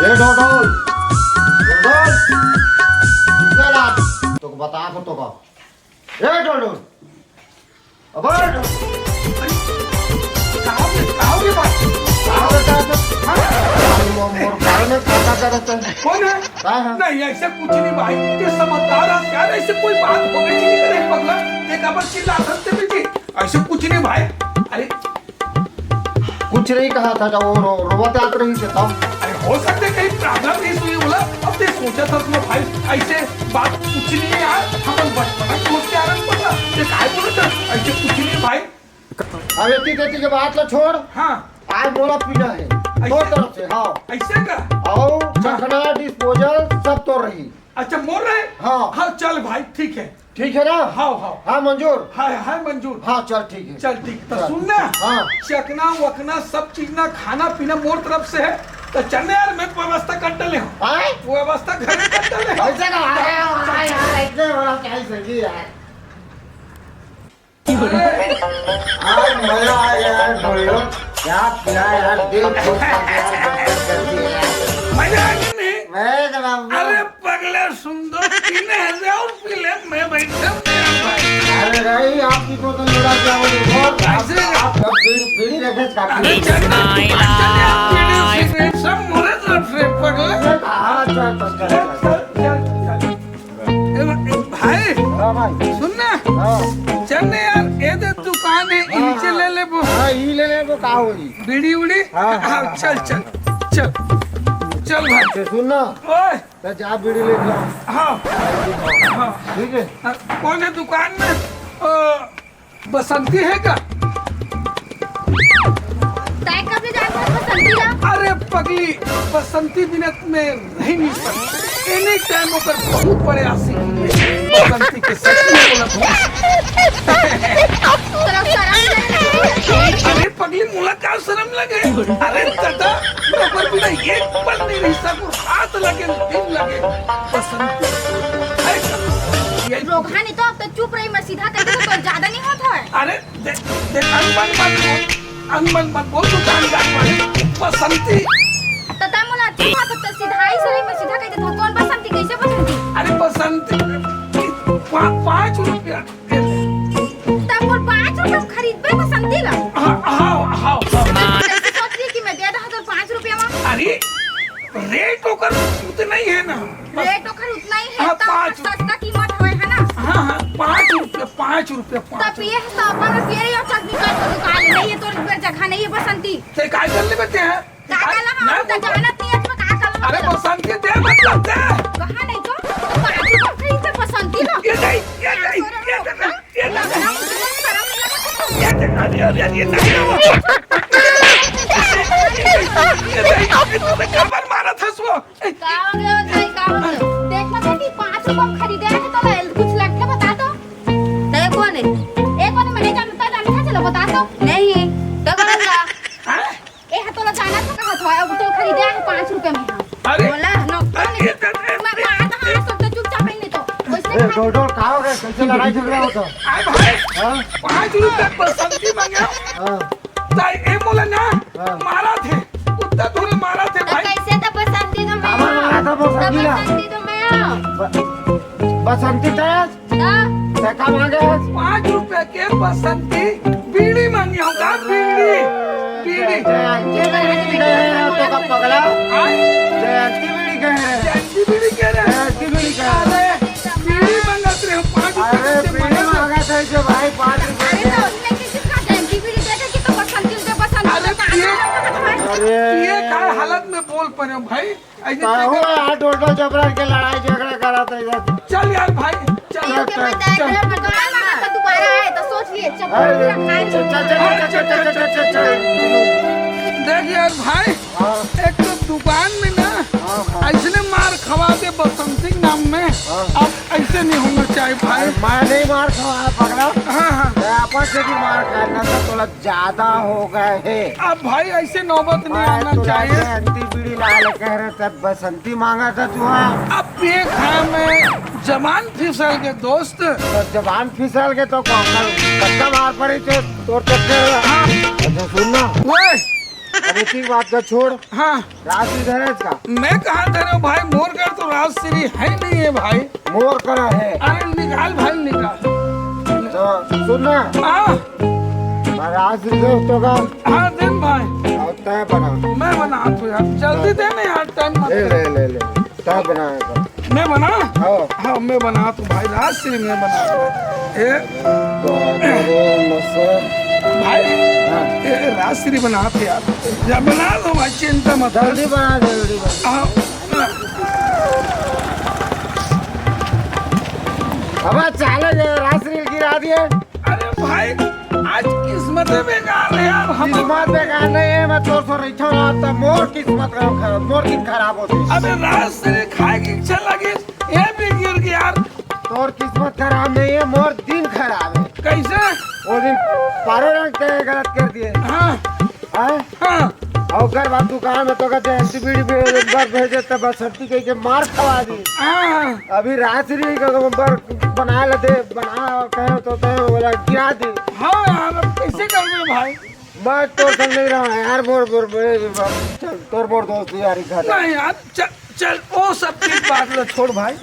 ए ढोढोल ढोढोल निकल आज तो बता को तो का ए ढोढोल अब कहाँ की बात? मोर भाई ने खाता करता है कौन है? काय है नहीं ऐसे कुछ नहीं भाई, ये समझदार है यार, ऐसे कोई बात हो गई नहीं करे पगला, ये कबर चिल्ला सकते भी जी, ऐसे कुछ नहीं भाई। अरे कुछ नहीं कहा था जब वो रोवत आत रही से तब अरे हो सकते कहीं प्रॉब्लम नहीं हुई बोला, अब ते सोचा था तुम भाई ऐसे बात कुछ नहीं है यार, हम बचपन सोच के आरंभ पड़ा, ये काय बोला था ऐसे कुछ नहीं भाई। अब इतनी देती के बात ला छोड़ हाँ आज मोला पीना है दो तरफ से हाँ ऐसे का आओ चखना डिस्पोजल सब तो रही अच्छा मोर रहे हाँ हाँ चल भाई ठीक है ठीक है ना हाँ हाँ हाँ मंजूर हाँ हाँ मंजूर हाँ चल ठीक है चल ठीक तो चल। सुनना हाँ चखना वखना सब चीज ना खाना पीना मोर तरफ से है तो चलने यार मैं व्यवस्था कर डाले हूँ आए व्यवस्था घर में कर डाले हूँ ऐसे का आए यार इतने बड़ा क्या सही यार आज मजा आ गया यार बोलो क्या किया यार दिल खुश कर दिया मजा आ गया नहीं मैं जनाब अरे पगले सुंदर पीने हैं और पी ले मैं बैठा मेरा भाई अरे नहीं आपकी को तो मेरा क्या बोलूं और आप बीड़ी रखे अरे चलना पीने सिगरेट सब मोरे तरफ से पगले हाँ चल भाई हाँ भाई सुनना हाँ चलने यार ये दे दुकान है इनसे ले ले वो हाँ ही लेने को कहा होगी बीड़ी उड़ी हाँ, हाँ हाँ, चल चल चल चल भाई तो सुनना ओए तो जा बीड़ी ले जाओ हाँ हाँ ठीक है हाँ, कौन है दुकान में बसंती है क्या तय कब ले जाएगा बसंती ला? अरे पगली बसंती दिनत में रह नहीं सकती एनी टाइम होकर बहुत बड़े आशिक हैं। बसंती के सच में बोला तेरा शर्म नहीं लगती? अरे पगली मुलाकात शर्म लगे अरे दादा ऊपर भी नहीं एक पल नहीं रही सको हाथ लगे दिन लगे बसंती ये रोकहा नहीं तो अब तक चुप रही मैं सीधा कहती तो ज्यादा नहीं होता है। अरे देख अनमन मत बोल दुकानदार वाले बसंती तता मुला तू बात तो सीधा ही सही मैं सीधा कहती था कौन बसंती कैसे बसंती अरे बसंती 5 रुपया तब और 5 रुपए में खरीद पे बसंती ला हाँ कैसे सोच रही कि मैं दे रहा तो 5 रुपया में अरे रेट होकर उतना ही है ना रेट ओखर उतना ही है हाँ, तो 5 सस्ता कीमत होए है ना हाँ 5 रुपया तब ये है तो अपन पियरी और चटनी का तो दुकान नहीं है तो इस जगह नहीं है बसंती ते काय कर ले बेटे हैं काका ला हम तो जानत नहीं है इसमें का कर अरे बसंती दे मतलब दे कहां नहीं तो 5 रुपए खरीद पे बसंती ला ये नहीं ये खबर मारा था सो देखना था कि 5 रुपए में खरीदे हैं तो कुछ लगता बता दो ते कौन है मैंने जानता चलो बता दो नहीं तो करूंगा ए हा तो जाना था कहां था अब तो खरीदे हैं 5 रुपए में अरे बोला नो मैं आता हां तो चुपचाप ही नहीं तो ए उसने डोडो खाओगे कैसे लड़ाई झगड़ा होता आए भाई हाँ 5 रुपया बसंती मांगे हाँ ताई ए बोला ना हाँ। मारा थे कुत्ता तूने मारा थे तो भाई कैसे तो बसंती तो मैं हमारा मारा था बसंती ला। बसंती तो मैं बसंती तेज दा का मांगे 5 रुपए के बसंती बीड़ी मांगी होगा बीड़ी तो कब पगला आए जयंती बीड़ी कह रहे जैसी बीड़ी कह रहे हैं जयंती बीड़ी कह रहे अरे बीड़ी मंगाते रहे 5 अरे रुपए से बीड़ी मंगा मांगा था जो भाई 5 रुपए अरे तो उसने किसी का जयंती भी देखे कि तो बसंती से बसंती अरे का अरे ये काय हालत में बोल पड़े भाई ऐसे हो यार डोडो जबरन के लड़ाई झगड़ा करा था इधर चल यार भाई चल के बताए चल अगर दुकान में तो दोबारा आए तो सोच लिए चप्पल अरे खाए चल देख यार भाई एक तो दुकान में ना ऐसे मार खवा दे बसंती नाम में अब ऐसे नहीं होना चाहिए भाई मैं नहीं मार खाया पकड़ा हाँ हाँ आपस से भी मार खाना था थोड़ा ज्यादा हो गए है अब भाई ऐसे नौबत नहीं आना चाहिए जयंती बीड़ी लाल कह रहे तब बसंती मांगा था तू अब ये खाया में जमान फिसल के दोस्त तो जबान फिसल के तो कक्का मार पड़ी थे तोड़ चक्कर अच्छा सुनना वो अब इसी बात का छोड़, हाँ राशि धरेज का मैं कहा धरे भाई, मोर का तो राजश्री है नहीं है भाई। मोर करा है। अरे निकाल भाई निकाल। तो सुनना, हाँ राशि दोस्तों का हाँ दिन भाई, और तय बना। मैं बना तो यार, जल्दी दे ना यार, टाइम मत ले कर। ले ले ले तय बनाएगा। मैं बना, हाँ हाँ मैं बना तो भाई, राजश्री मैं बना ए भाई, ए राजश्री बना तो यार, या बना दो भाई, चिंता मत कर। जल्दी बना दे, जल्दी बना। हाँ, अब चाले राशि गिरा दिए। अरे भाई आज किस्मत बेकार है यार, हम किस्मत बेकार नहीं है, मैं तो सो रही ना, तो मोर किस्मत खराब, मोर की खराब होती। अबे राजश्री खाए की इच्छा लगी, ये भी गिर गया यार। तोर किस्मत खराब नहीं है, मोर दिन खराब है। कैसे? वो दिन पारो रंग के गलत कर दिए। हाँ हाँ हाँ और कर बात दुकान में तो कहते एंटीबीडी भेजे तब बसंती कह के मार खवा दी। हाँ, अभी रात्रि का बना लेते, बना कहे तो बोला गिरा दी। हाँ यार अब कैसे कर रहे भाई? मैं तोर संग नहीं रहा यार, तोर मोर दोस्त यार घर। नहीं यार चल चल, वो सब की बात लो छोड़ भाई,